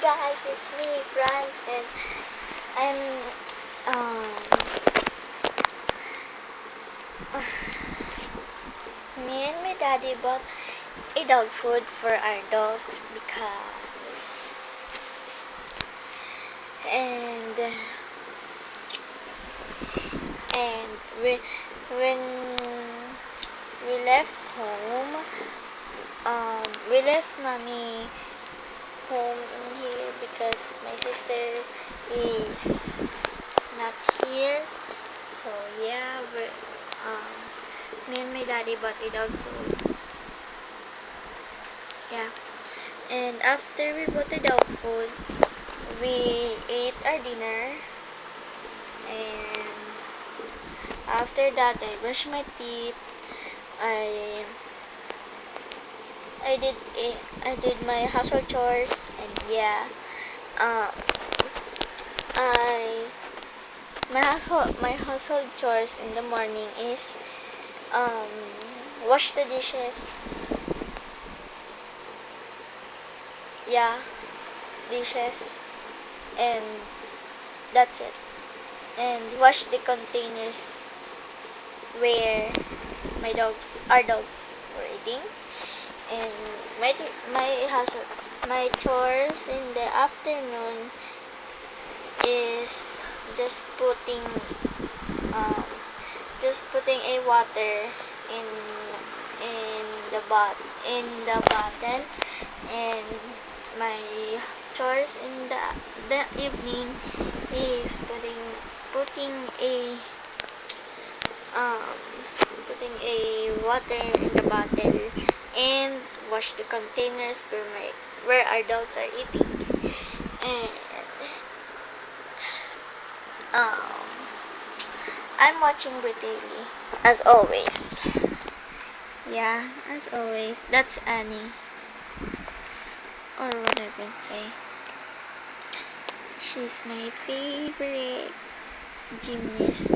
guys, it's me, Franz, and I'm me and my daddy bought a dog food for our dogs because and and when we left home, we left mommy home in here because my sister is not here. So yeah, me and my daddy bought a dog food. Yeah. And after we bought the dog food, we ate our dinner. And after that, I brushed my teeth. I I did I did my household chores, and yeah, um, I my household chores in the morning is um wash the dishes. Yeah, dishes, and that's it. And wash the containers where our dogs were eating. And my chores in the afternoon is um just putting a water in in in the bottle. And my chores in the evening is putting a um putting a water in the bottle and wash the containers where our dogs are eating. And um I'm watching Brutally as always. Yeah, as always. That's Annie, or what I can say. She's my favorite gymnast.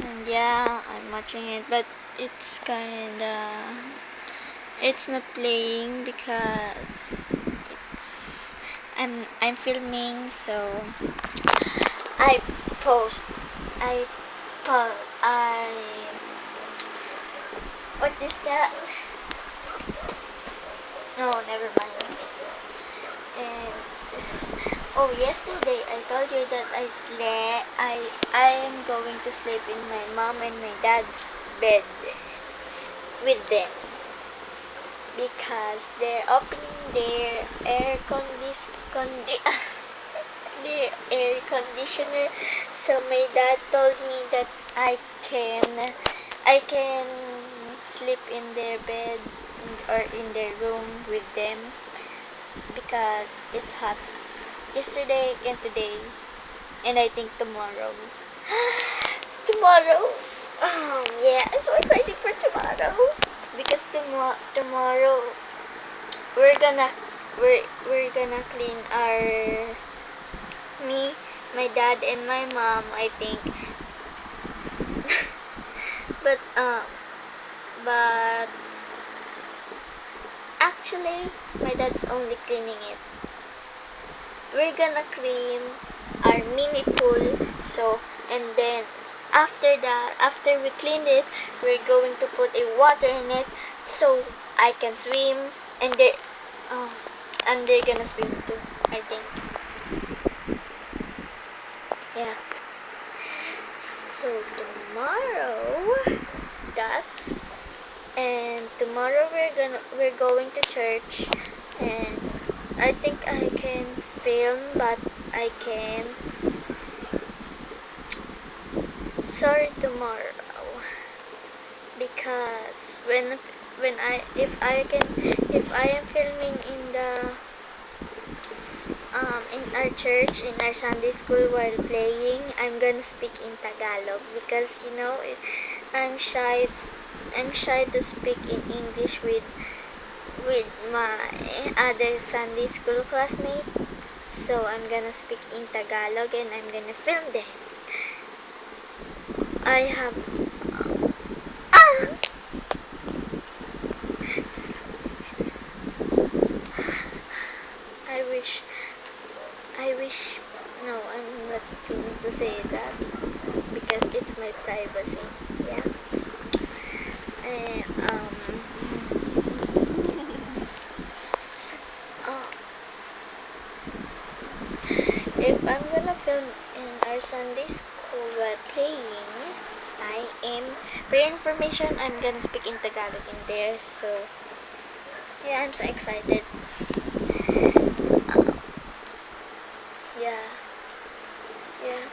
And yeah, I'm watching it, but it's not playing because I'm filming, so I post I po I what is that? No, never mind. And oh, yesterday I told you that I am going to sleep in my mom and my dad's bed with them because they're opening their air conditioner. So my dad told me that I can sleep in their bed or in their room with them because it's hot yesterday and today, and I think tomorrow. Tomorrow. Yeah, I'm so excited for tomorrow because tomorrow we're gonna we're gonna clean me, my dad, and my mom, I think. but but actually my dad's only cleaning it. We're gonna clean our mini pool. So, and then after we clean it, we're going to put a water in it so I can swim, and oh, they're gonna swim too, I think. Yeah. So tomorrow, that's and tomorrow we're going to church, and I think I can film, but I can sorry tomorrow because when I if I am filming in our church, in our Sunday school, while playing, I'm gonna speak in Tagalog because I'm shy to speak in English with my other Sunday school classmate. So I'm gonna speak in Tagalog and I'm gonna film them. I have ah information, I'm gonna speak in Tagalog in there. So yeah, I'm so excited. Yeah, yeah.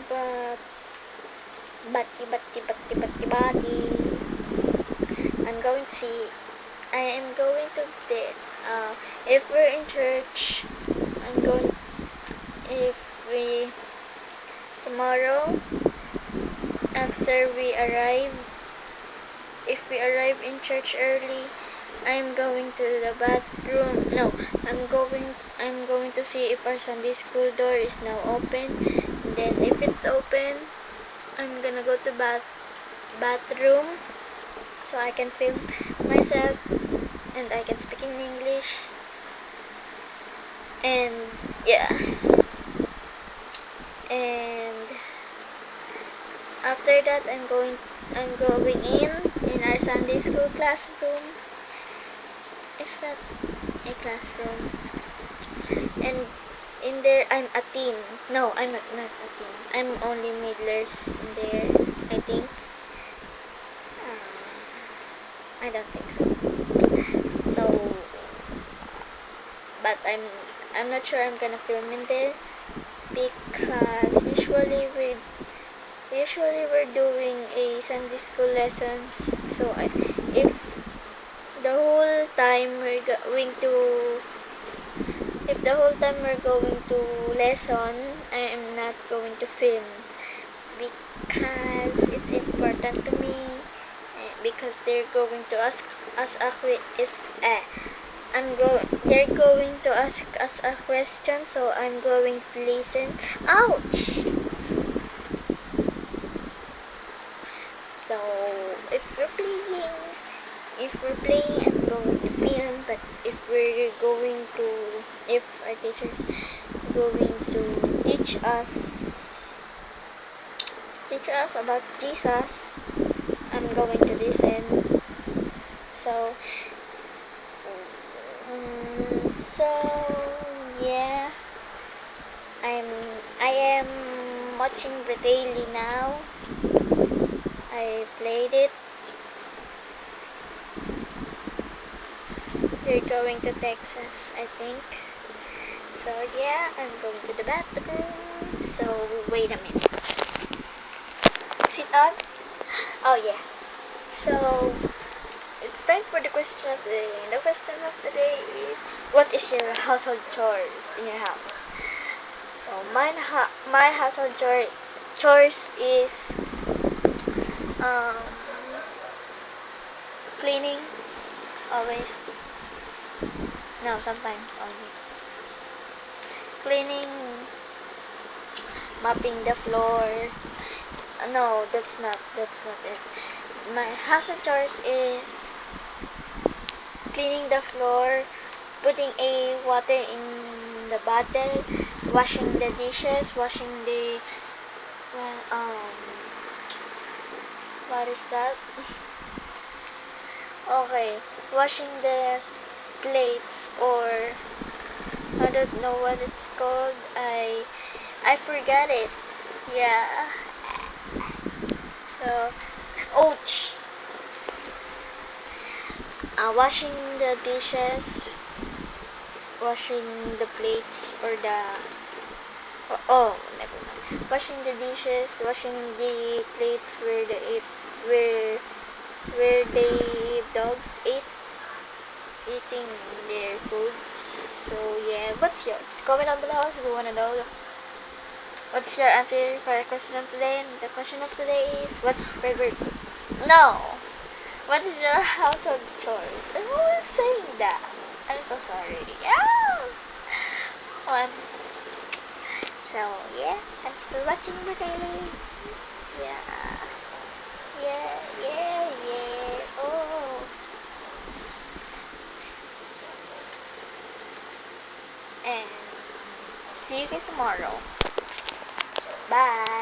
But bati. I'm going to see. I am going to the. If we're in church, I'm going. If we tomorrow after we arrive, if we arrive in church early, I'm going to the bathroom. No, I'm going to see if our Sunday school door is now open. And then if it's open, I'm gonna go to bathroom so I can film myself and I can speak in English. And yeah. And after that I'm going in our Sunday school classroom. Is that a classroom? And in there I'm a teen. No, I'm not a teen. I'm only middlers in there, I think. I don't think so. So, but I'm not sure I'm gonna film in there because usually we're doing a Sunday school lessons. So if the whole time we're going to if the whole time we're going to lesson, I am not going to film because it's important to me. Because they're going to ask us a they're going to ask us a question, so I'm going to listen. Ouch! So if we're playing, I'm going to film. But if our teacher's going to teach us about Jesus, I'm going to listen. So, so yeah, I am watching the daily now. I played it. They're going to Texas, I think. So yeah, I'm going to the bathroom. So wait a minute. Is it on? Oh yeah. So it's time for the question of the day. And the question of the day is, what is your household chores in your house? So my household chores is um, cleaning always. No, sometimes only. Cleaning, mopping the floor. No, that's not it. My household chores is cleaning the floor, putting a water in the bottle, washing the dishes, washing the what is that? Okay, washing the plates, or I don't know what it's called. I forgot it. Yeah. So, ouch. Washing the dishes, washing the plates, or never mind. Washing the dishes, washing the plates where where the dogs eating their food. So yeah, what's yours? Comment down below if you wanna know what's your answer for the question of today. And the question of today is, what's your favorite food? No. What is your household chores? I'm always saying that. I'm so sorry. Yeah. One. So yeah, I'm still watching the daily. Yeah. Yeah. Oh. And see you guys tomorrow. Bye.